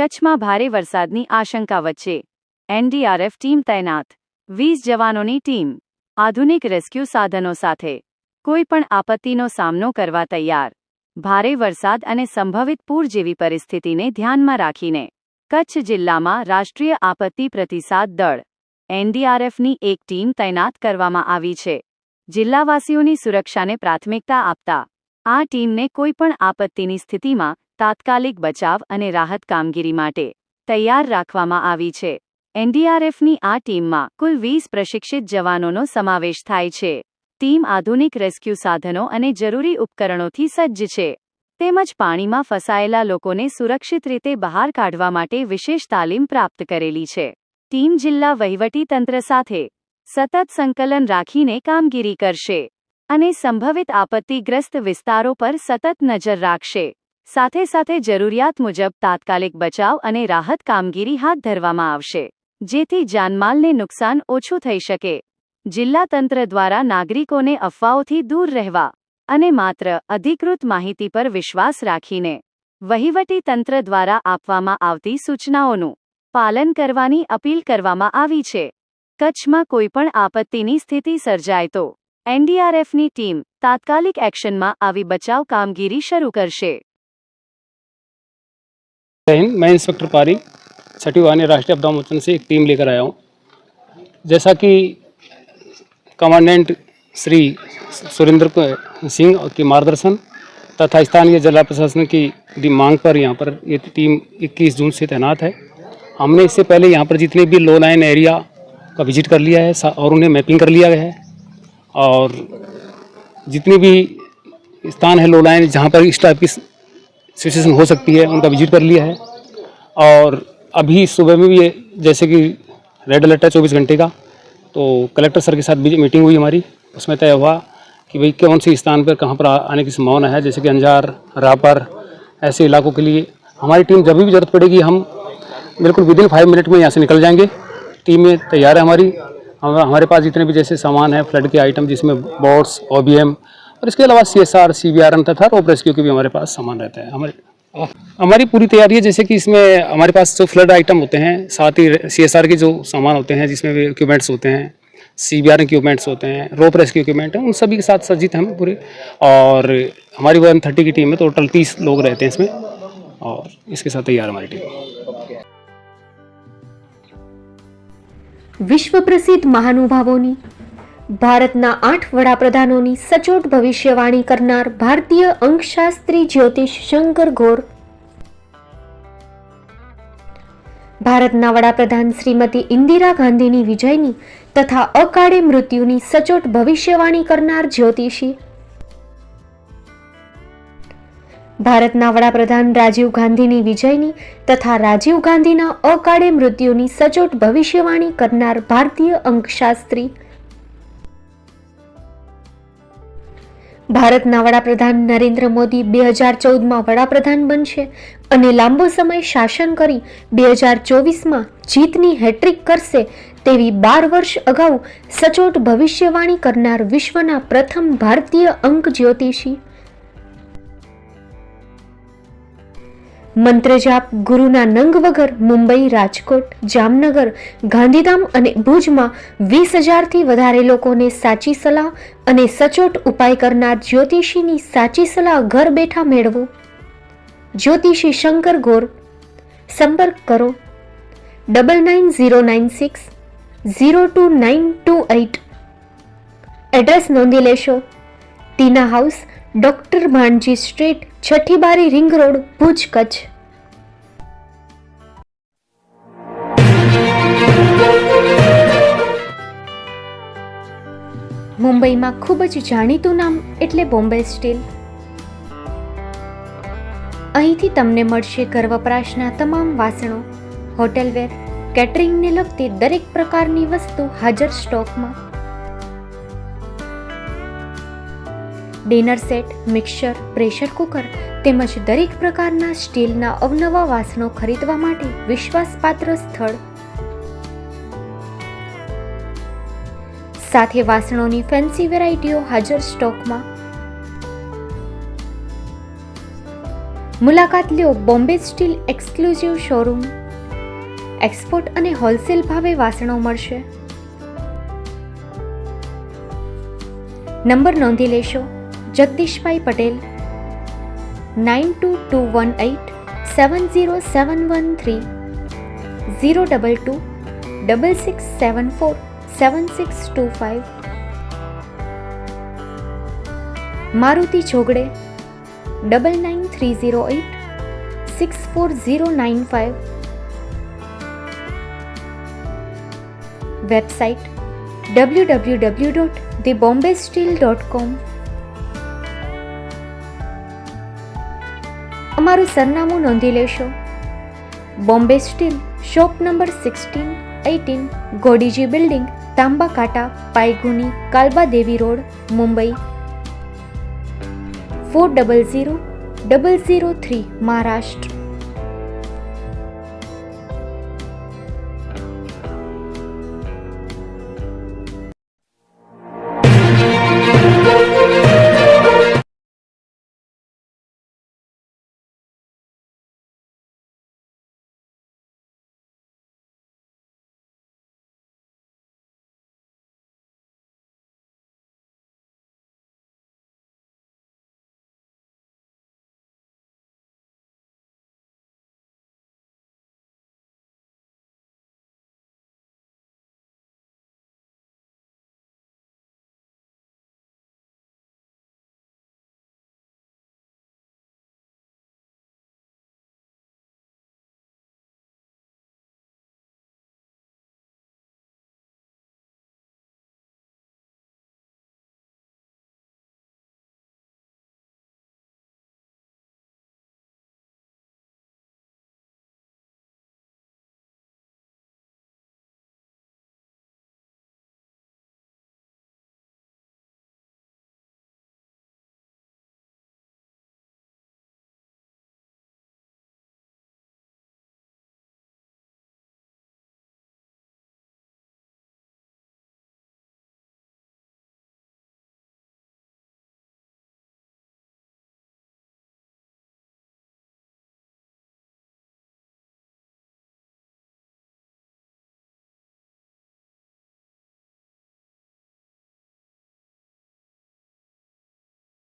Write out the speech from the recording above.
કચ્છમાં ભારે વરસાદની આશંકા વચ્ચે એનડીઆરએફ ટીમ તૈનાત, 20 જવાનોની ટીમ આધુનિક રેસ્ક્યુ સાધનો સાથે કોઈપણ આપત્તિનો સામનો કરવા તૈયાર. ભારે વરસાદ અને સંભવિત પૂર જેવી પરિસ્થિતિને ધ્યાનમાં રાખીને કચ્છ જિલ્લામાં રાષ્ટ્રીય આપત્તિ પ્રતિસાદ દળ એનડીઆરએફની એક ટીમ તૈનાત કરવામાં આવી છે. જિલ્લાવાસીઓની સુરક્ષાને પ્રાથમિકતા આપતા આ ટીમને કોઈપણ આપત્તિની સ્થિતિમાં તાત્કાલિક બચાવ અને રાહત કામગીરી માટે તૈયાર રાખવામાં આવી છે. એનડીઆરએફની આ ટીમમાં કુલ 20 પ્રશિક્ષિત જવાનોનો સમાવેશ થાય છે. ટીમ આધુનિક રેસ્ક્યુ સાધનો અને જરૂરી ઉપકરણોથી સજ્જ છે, તેમજ પાણીમાં ફસાયેલા લોકોને સુરક્ષિત રીતે બહાર કાઢવા માટે વિશેષ તાલીમ પ્રાપ્ત કરેલી છે. ટીમ જિલ્લા વહીવટીતંત્ર સાથે સતત સંકલન રાખીને કામગીરી કરશે અને સંભવિત આપત્તિગ્રસ્ત વિસ્તારો પર સતત નજર રાખશે. સાથે સાથે જરૂરિયાત મુજબ તાત્કાલિક બચાવ અને રાહત કામગીરી હાથ ધરવામાં આવશે, જેથી જાનમાલને નુકસાન ઓછું થઈ શકે. જિલ્લા તંત્ર દ્વારા નાગરિકોને અફવાઓથી દૂર રહેવા અને માત્ર અધિકૃત માહિતી પર વિશ્વાસ રાખીને વહીવટી તંત્ર દ્વારા આપવામાં આવતી સૂચનાઓનું પાલન કરવાની અપીલ કરવામાં આવી છે. કચ્છમાં કોઈપણ આપત્તિની સ્થિતિ સર્જાય તો એનડીઆરએફની ટીમ તાત્કાલિક એક્શનમાં આવી બચાવ કામગીરી શરૂ કરશે. मैं इंस्पेक्टर पारी छठी वाहिनी राष्ट्रीय आपदा मोचन से एक टीम लेकर आया हूँ. जैसा कि कमांडेंट श्री सुरेंद्र सिंह के मार्गदर्शन तथा स्थानीय जिला प्रशासन की मांग पर यहाँ पर ये टीम 21 जून से तैनात है. हमने इससे पहले यहाँ पर जितने भी लो लाइन एरिया का विजिट कर लिया है और उन्हें मैपिंग कर लिया है, और जितनी भी स्थान है लो लाइन जहाँ पर इस टाइप की सिचुएशन हो सकती है उनका विजिट कर लिया है. और अभी सुबह में भी ये जैसे कि रेड अलर्ट है 24 घंटे का, तो कलेक्टर सर के साथ मीटिंग हुई हमारी. उसमें तय हुआ कि भाई कौन से स्थान पर कहाँ पर आने की संभावना है, जैसे कि अंजार, रापर, ऐसे इलाकों के लिए हमारी टीम जब भी जरूरत पड़ेगी हम बिल्कुल विदिन 5 मिनट में यहाँ से निकल जाएंगे. टीमें तैयार है हमारी. हमारे पास जितने भी जैसे सामान है फ्लड के आइटम, जिसमें बोट्स, OBM और इसके अलावा CSR, CBRN तथा रोप रेस्क्यू के भी हमारे पास सामान रहता है. हमारी पूरी तैयारी है. जैसे कि इसमें हमारे पास जो फ्लड आइटम होते हैं, साथ ही CSR के जो सामान होते हैं जिसमें भी इक्विपमेंट्स होते हैं, CBRN के इक्विपमेंट्स होते हैं, रोप रेस्क्यू इक्विपमेंट हैं, उन सभी के साथ सज्जित हैं हम पूरे. और हमारी 130 की टीम में टोटल 30 लोग रहते हैं इसमें, और इसके साथ तैयार हमारी टीम. વિશ્વ પ્રસિદ્ધ મહાનુભાવોની, ભારતના 8 વડાપ્રધાનોની સચોટ ભવિષ્યવાણી કરનાર ભારતીય અંકશાસ્ત્રી જ્યોતિષ શંકર ગોર, ભારતના વડાપ્રધાન શ્રીમતી ઇન્દિરા ગાંધીની વિજયની તથા અકાળે મૃત્યુની સચોટ ભવિષ્યવાણી કરનાર જ્યોતિષી, ભારતના વડાપ્રધાન રાજીવ ગાંધીની વિજયની તથા રાજીવ ગાંધીના અકાળે મૃત્યુની સચોટ ભવિષ્યવાણી કરનાર ભારતીય અંકશાસ્ત્રી, ભારતના વડાપ્રધાન નરેન્દ્ર મોદી 2014માં વડાપ્રધાન બનશે અને લાંબો સમય શાસન કરી 2024માં જીતની હેટ્રિક કરશે તેવી 12 વર્ષ અગાઉ સચોટ ભવિષ્યવાણી કરનાર વિશ્વના પ્રથમ ભારતીય અંક જ્યોતિષી, મંત્રજાપ ગુરુના નંગ વગર મુંબઈ, રાજકોટ, જામનગર, ગાંધીધામ અને ભુજમાં 20,000થી વધારે લોકોને સાચી સલાહ અને સચોટ ઉપાય કરનાર જ્યોતિષીની સાચી સલાહ ઘર બેઠા મેળવો. જ્યોતિષી શંકર ગોર. સંપર્ક કરો 9909602928. એડ્રેસ નોંધી લેશો. ટીના હાઉસ, ડોક્ટર ભાણજી સ્ટ્રીટ, છઠ્ઠી બારી, રિંગ રોડ, ભુજ, કચ્છ. મુંબઈમાં ખૂબ જ જાણીતું નામ એટલે બોમ્બે સ્ટીલ. અહીંથી તમને મળશે ઘર વપરાશના તમામ વાસણો, હોટેલવેર, કેટરિંગને લગતી દરેક પ્રકારની વસ્તુ હાજર સ્ટોકમાં. Dinner set, mixer, pressure cooker તેમજ દરેક પ્રકારના સ્ટીલના અવનવા વાસણો ખરીદવા માટે વિશ્વાસપાત્ર સ્થળ. સાથે વાસણોની ફેન્સી વેરાયટીઓ હાજર સ્ટોકમાં. મુલાકાત લ્યો Bombay steel exclusive showroom. Export અને હોલસેલ ભાવે વાસણો મળશે. નંબર નોંધી લેશો. જગદીશભાઈ પટેલ 9221870713 022 6674 7625. મારુતિ જોગડે 9930864095. Website www.thebombasteel.com. અમારું સરનામું નોંધી લેશો. Bombay steel, shop number 16-18, Godiji building, Tamba Kanta, Pydhonie, Kalbadevi road, Mumbai 400003, Maharashtra.